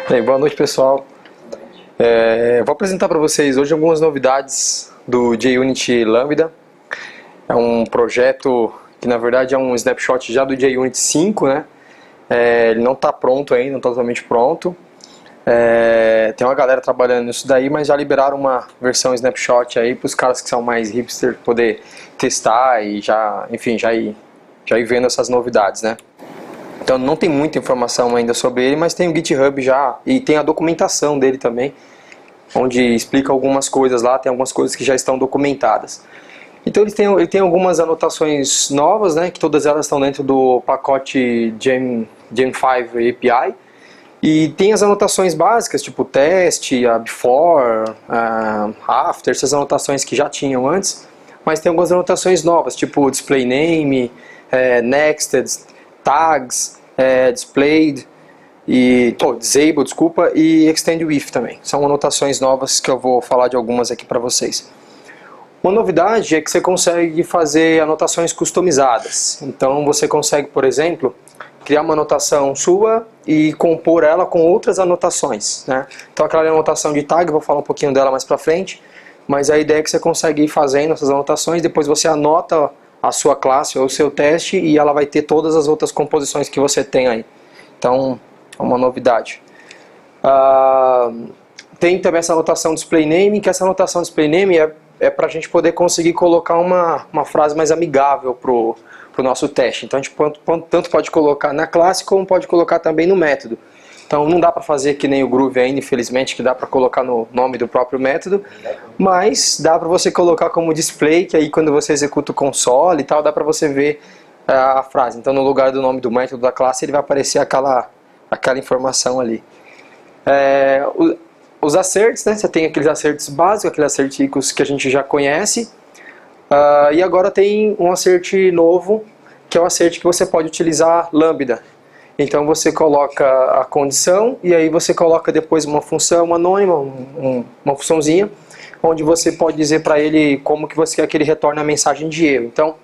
Bem, boa noite, pessoal. Vou apresentar para vocês hoje algumas novidades do JUnit Lambda. É um projeto que na verdade é um snapshot já do JUnit 5, né? Ele não está pronto ainda, não está totalmente pronto. Tem uma galera trabalhando nisso daí, mas já liberaram uma versão snapshot aí para os caras que são mais hipster poder testar e já ir vendo essas novidades, né? Então não tem muita informação ainda sobre ele, mas tem o GitHub já e tem a documentação dele também, onde explica algumas coisas lá, tem algumas coisas que já estão documentadas. Então ele tem algumas anotações novas, né, que todas elas estão dentro do pacote Gem5 API. E tem as anotações básicas, tipo teste, a before, after, essas anotações que já tinham antes. Mas tem algumas anotações novas, tipo display name, nested, tags, displayed, disable, desculpa, e extend with também. São anotações novas que eu vou falar de algumas aqui para vocês. Uma novidade é que você consegue fazer anotações customizadas. Então você consegue, por exemplo, criar uma anotação sua e compor ela com outras anotações, né? Então aquela anotação de tag, vou falar um pouquinho dela mais pra frente, mas a ideia é que você consegue ir fazendo essas anotações, depois você anota a sua classe ou o seu teste e ela vai ter todas as outras composições que você tem aí. Então, é uma novidade. Tem também essa anotação display name, que essa anotação display name é para a gente poder conseguir colocar uma frase mais amigável pro nosso teste. Então a gente tanto pode colocar na classe como pode colocar também no método. Então não dá para fazer que nem o Groove ainda, infelizmente, que dá para colocar no nome do próprio método, mas dá para você colocar como display, que aí quando você executa o console e tal, dá para você ver a frase. Então no lugar do nome do método da classe ele vai aparecer aquela informação ali. Os asserts, né? Você tem aqueles asserts básicos, aqueles asserticos que a gente já conhece. E agora tem um assert novo, que é o assert que você pode utilizar lambda. Então você coloca a condição e aí você coloca depois uma função anônima, uma funçãozinha, onde você pode dizer para ele como que você quer que ele retorne a mensagem de erro. Então,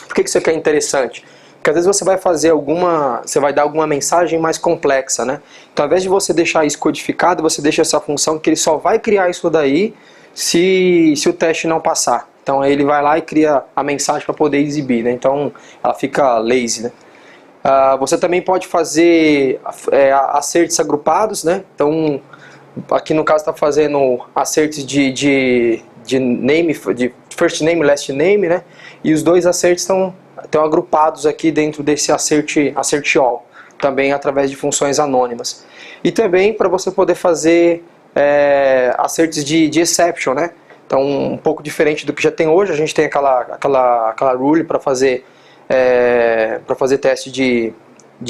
por que isso aqui é interessante? Porque às vezes você vai dar alguma mensagem mais complexa, né? Então, ao invés de você deixar isso codificado, você deixa essa função que ele só vai criar isso daí se o teste não passar. Então aí ele vai lá e cria a mensagem para poder exibir, né? Então ela fica lazy, né? Você também pode fazer asserts agrupados, né? Então aqui no caso está fazendo asserts de first name, last name, né? E os dois asserts estão agrupados aqui dentro desse assert all, também através de funções anônimas. E também para você poder fazer asserts de exception, né? Então, um pouco diferente do que já tem hoje, a gente tem aquela rule para fazer teste de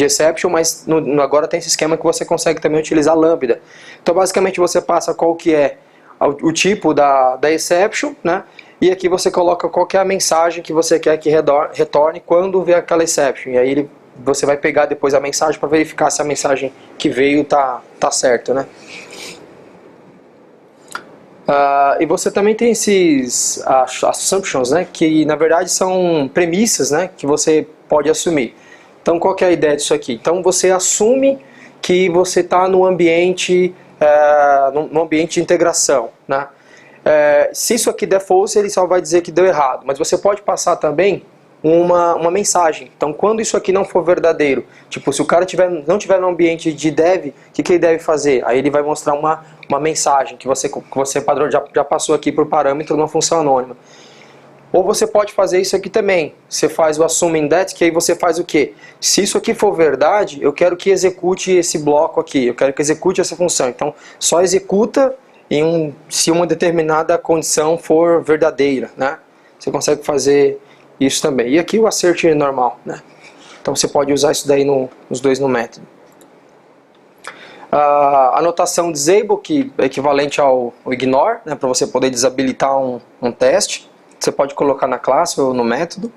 exception, mas agora tem esse esquema que você consegue também utilizar lambda. Então, basicamente, você passa qual que é o tipo da exception, né? E aqui você coloca qual que é a mensagem que você quer que retorne quando vê aquela exception. E aí você vai pegar depois a mensagem para verificar se a mensagem que veio tá certo, né? E você também tem esses assumptions, né, que na verdade são premissas, né, que você pode assumir. Então qual que é a ideia disso aqui? Então você assume que você está no ambiente de integração, né? Se isso aqui der false, ele só vai dizer que deu errado, mas você pode passar também uma mensagem. Então quando isso aqui não for verdadeiro, tipo se o cara não tiver no ambiente de dev, o que ele deve fazer? Aí ele vai mostrar uma mensagem que você já passou aqui por parâmetro numa função anônima. Ou você pode fazer isso aqui também. Você faz o assuming that, que aí você faz o quê? Se isso aqui for verdade, eu quero que execute esse bloco aqui, eu quero que execute essa função. Então só executa se uma determinada condição for verdadeira, né? Você consegue fazer isso também. E aqui o assert normal, né? Então você pode usar isso daí nos dois no método. A anotação disable, que é equivalente ao ignore, né, para você poder desabilitar um teste. Você pode colocar na classe ou no método.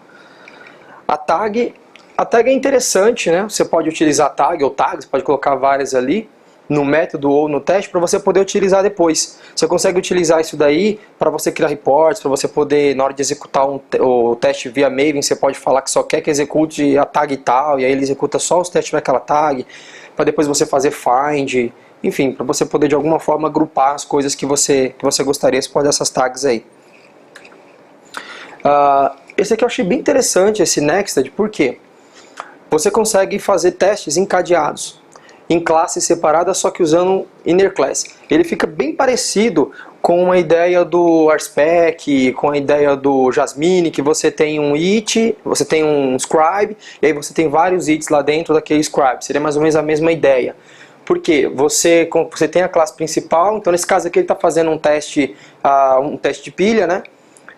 A tag é interessante, né? Você pode utilizar tag ou tags, pode colocar várias ali no método ou no teste para você poder utilizar depois. Você consegue utilizar isso daí para você criar reports, para você poder, na hora de executar o teste via Maven, você pode falar que só quer que execute a tag e tal, e aí ele executa só os testes daquela tag, para depois você fazer find enfim, para você poder de alguma forma agrupar as coisas que você gostaria, você pode essas tags aí. Esse aqui eu achei bem interessante, esse Nexted, por quê? Você consegue fazer testes encadeados, em classes separadas, só que usando inner class. Ele fica bem parecido com a ideia do RSpec, com a ideia do Jasmine, que você tem um it, você tem um scribe, e aí você tem vários its lá dentro daquele scribe. Seria mais ou menos a mesma ideia. Por quê? Você tem a classe principal, então nesse caso aqui ele está fazendo um teste de pilha, né?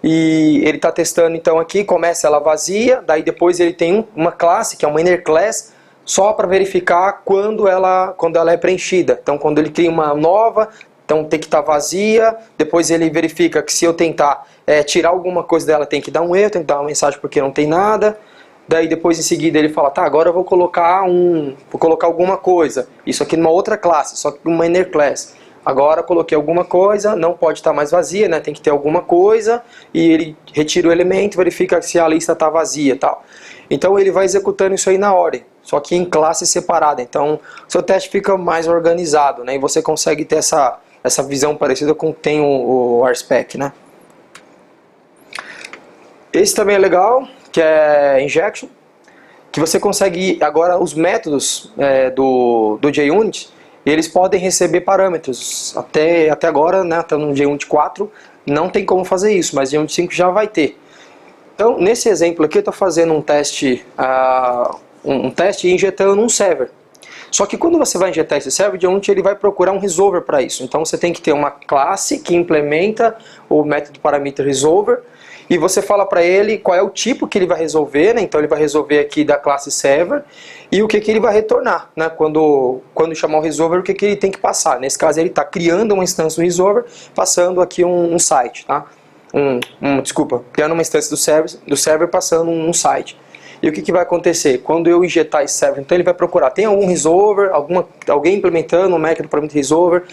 E ele está testando, então aqui começa ela vazia, daí depois ele tem uma classe, que é uma inner class, só para verificar quando ela é preenchida. Então quando ele cria uma nova, então tem que estar vazia, depois ele verifica que se eu tentar tirar alguma coisa dela tem que dar um erro, tem que dar uma mensagem porque não tem nada. Daí depois em seguida ele fala, tá, agora eu vou colocar alguma coisa, isso aqui numa outra classe, só que uma inner class. Agora coloquei alguma coisa, não pode estar mais vazia, né? Tem que ter alguma coisa, e ele retira o elemento, verifica se a lista está vazia e tal. Então ele vai executando isso aí na ordem, só que em classe separada. Então seu teste fica mais organizado, né? E você consegue ter essa visão parecida com o que tem o RSpec, né? Esse também é legal, que é injection, que você consegue agora os métodos do JUnit. E eles podem receber parâmetros. Até agora, né, até no JUnit 4, não tem como fazer isso, mas JUnit 5 já vai ter. Então, nesse exemplo aqui, eu estou fazendo um teste e injetando um server. Só que quando você vai injetar esse server, o JUnit ele vai procurar um resolver para isso. Então, você tem que ter uma classe que implementa o método parameter resolver, e você fala para ele qual é o tipo que ele vai resolver, né? Então ele vai resolver aqui da classe server, e o que ele vai retornar, né? Quando chamar o resolver, o que ele tem que passar. Nesse caso ele está criando uma instância do resolver, passando aqui um site, tá? Desculpa, criando uma instância do server passando um site. E o que vai acontecer? Quando eu injetar esse server, então ele vai procurar, tem algum resolver, alguém implementando um método parameter resolver,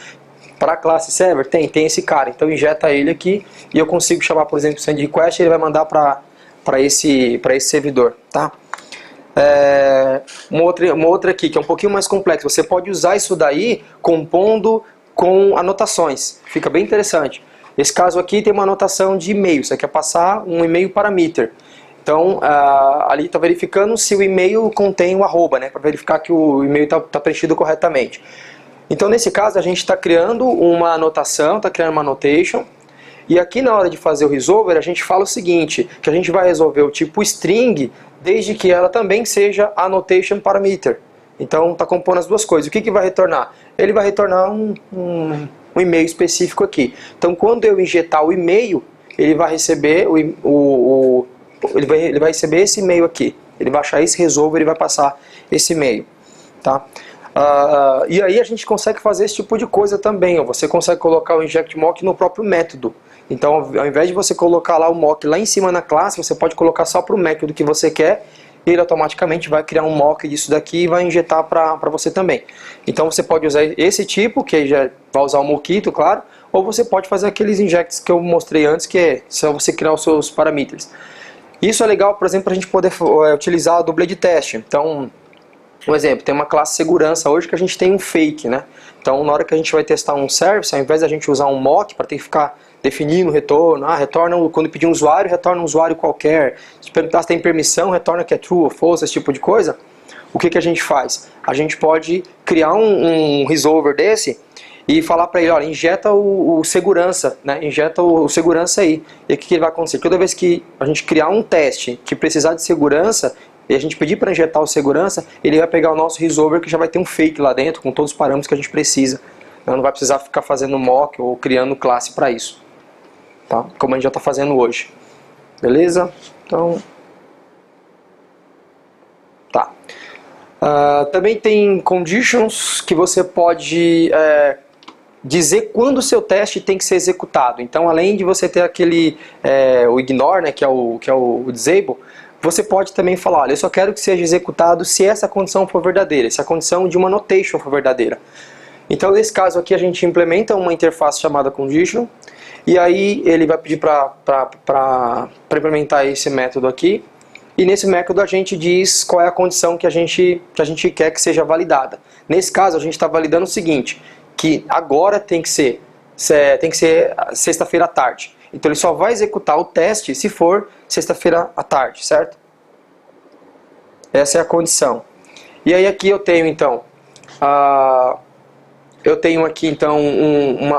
para a classe server? Tem esse cara, então injeta ele aqui e eu consigo chamar, por exemplo, o send request e ele vai mandar para esse servidor, tá? Uma outra aqui, que é um pouquinho mais complexa, você pode usar isso daí compondo com anotações, fica bem interessante. Esse caso aqui tem uma anotação de e-mail, você quer passar um e-mail parameter. Então, ali está verificando se o e-mail contém o arroba, né, para verificar que o e-mail está preenchido corretamente. Então, nesse caso, a gente está criando uma anotação, está criando uma annotation, e aqui na hora de fazer o resolver, a gente fala o seguinte, que a gente vai resolver o tipo string, desde que ela também seja annotation parameter. Então, está compondo as duas coisas. O que vai retornar? Ele vai retornar um e-mail específico aqui. Então, quando eu injetar o e-mail, ele vai receber ele vai receber esse e-mail aqui. Ele vai achar esse resolver e vai passar esse e-mail, tá? E aí a gente consegue fazer esse tipo de coisa também. Você consegue colocar o inject mock no próprio método. Então, ao invés de você colocar lá o mock lá em cima na classe, você pode colocar só para o método que você quer, e ele automaticamente vai criar um mock disso daqui e vai injetar para você também. Então você pode usar esse tipo, que já vai usar o Mockito, claro, ou você pode fazer aqueles injects que eu mostrei antes, que é só você criar os seus parameters. Isso é legal, por exemplo, para a gente poder utilizar o blade test. Então, um exemplo, tem uma classe segurança hoje que a gente tem um fake, né? Então, na hora que a gente vai testar um service, ao invés da gente usar um mock para ter que ficar definindo o retorno, retorna quando pedir um usuário, retorna um usuário qualquer. Se perguntar se tem permissão, retorna que é true ou false, esse tipo de coisa. O que a gente faz? A gente pode criar um resolver desse e falar para ele, olha, injeta o segurança, né? Injeta o segurança aí. E o que vai acontecer? Toda vez que a gente criar um teste que precisar de segurança, e a gente pedir para injetar o segurança, ele vai pegar o nosso resolver que já vai ter um fake lá dentro, com todos os parâmetros que a gente precisa. Não vai precisar ficar fazendo mock ou criando classe para isso. Tá? Como a gente já está fazendo hoje. Beleza? Então... tá. Também tem conditions que você pode dizer quando o seu teste tem que ser executado. Então, além de você ter o ignore, né, que é o disable, você pode também falar, olha, eu só quero que seja executado se essa condição for verdadeira, se a condição de uma annotation for verdadeira. Então, nesse caso aqui, a gente implementa uma interface chamada condition, e aí ele vai pedir para implementar esse método aqui, e nesse método a gente diz qual é a condição que a gente quer que seja validada. Nesse caso, a gente está validando o seguinte, que agora tem que ser sexta-feira à tarde. Então ele só vai executar o teste se for sexta-feira à tarde, certo? Essa é a condição. E aí aqui eu tenho então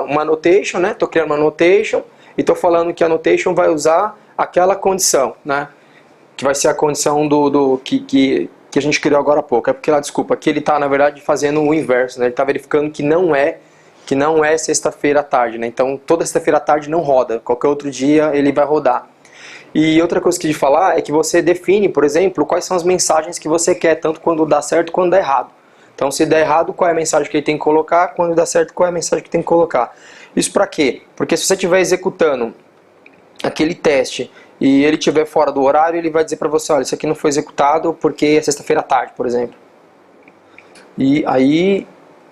uma annotation, né? Estou criando uma annotation e estou falando que a annotation vai usar aquela condição, né? Que vai ser a condição que a gente criou agora há pouco. É porque lá, desculpa, aqui ele está na verdade fazendo o inverso, né? Ele está verificando que não é sexta-feira à tarde, né? Então toda sexta-feira à tarde não roda, qualquer outro dia ele vai rodar. E outra coisa que eu queria falar é que você define, por exemplo, quais são as mensagens que você quer, tanto quando dá certo quanto dá errado. Então se der errado, qual é a mensagem que ele tem que colocar, quando dá certo, qual é a mensagem que tem que colocar. Isso para quê? Porque se você estiver executando aquele teste e ele estiver fora do horário, ele vai dizer para você, olha, isso aqui não foi executado porque é sexta-feira à tarde, por exemplo. E aí,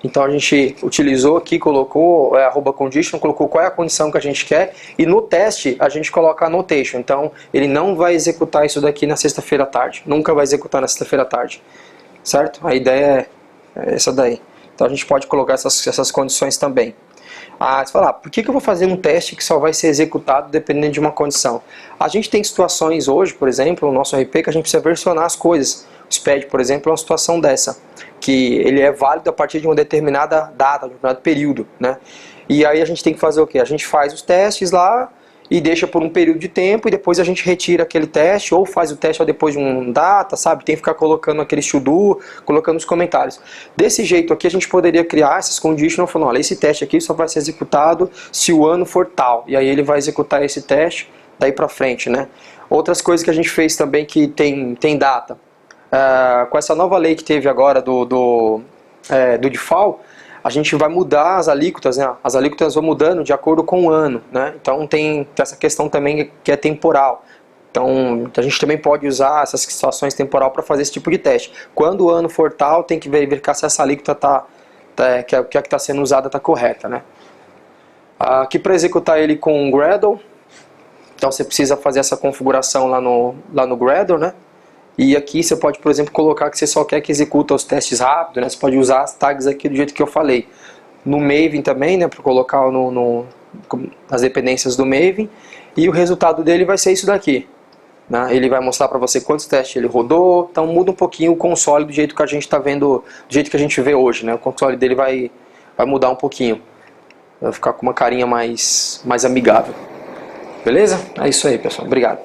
então a gente utilizou aqui, colocou @condition, colocou qual é a condição que a gente quer, e no teste a gente coloca a annotation. Então ele não vai executar isso daqui na sexta-feira à tarde, nunca vai executar na sexta-feira à tarde, certo? A ideia é essa daí. Então a gente pode colocar essas condições também. Você fala, por que eu vou fazer um teste que só vai ser executado dependendo de uma condição? A gente tem situações hoje, por exemplo, no nosso RP, que a gente precisa versionar as coisas. O SPED, por exemplo, é uma situação dessa, que ele é válido a partir de uma determinada data, de um determinado período, né? E aí a gente tem que fazer o quê? A gente faz os testes lá e deixa por um período de tempo e depois a gente retira aquele teste ou faz o teste depois de uma data, sabe? Tem que ficar colocando aquele to-do, colocando os comentários. Desse jeito aqui a gente poderia criar essas conditions falando, olha, esse teste aqui só vai ser executado se o ano for tal. E aí ele vai executar esse teste daí pra frente, né? Outras coisas que a gente fez também que tem data. Com essa nova lei que teve agora do default, a gente vai mudar as alíquotas, né? As alíquotas vão mudando de acordo com o ano, né? Então tem essa questão também que é temporal. Então a gente também pode usar essas situações temporal para fazer esse tipo de teste. Quando o ano for tal, tem que verificar se essa alíquota que está sendo usada está correta, né? Aqui para executar ele com Gradle, então você precisa fazer essa configuração lá no Gradle, né? E aqui você pode, por exemplo, colocar que você só quer que executa os testes rápido, né? Você pode usar as tags aqui do jeito que eu falei. No Maven também, né? Para colocar nas dependências do Maven. E o resultado dele vai ser isso daqui, né? Ele vai mostrar para você quantos testes ele rodou. Então muda um pouquinho o console do jeito que a gente está vendo, do jeito que a gente vê hoje, né? O console dele vai mudar um pouquinho. Vai ficar com uma carinha mais amigável. Beleza? É isso aí, pessoal. Obrigado.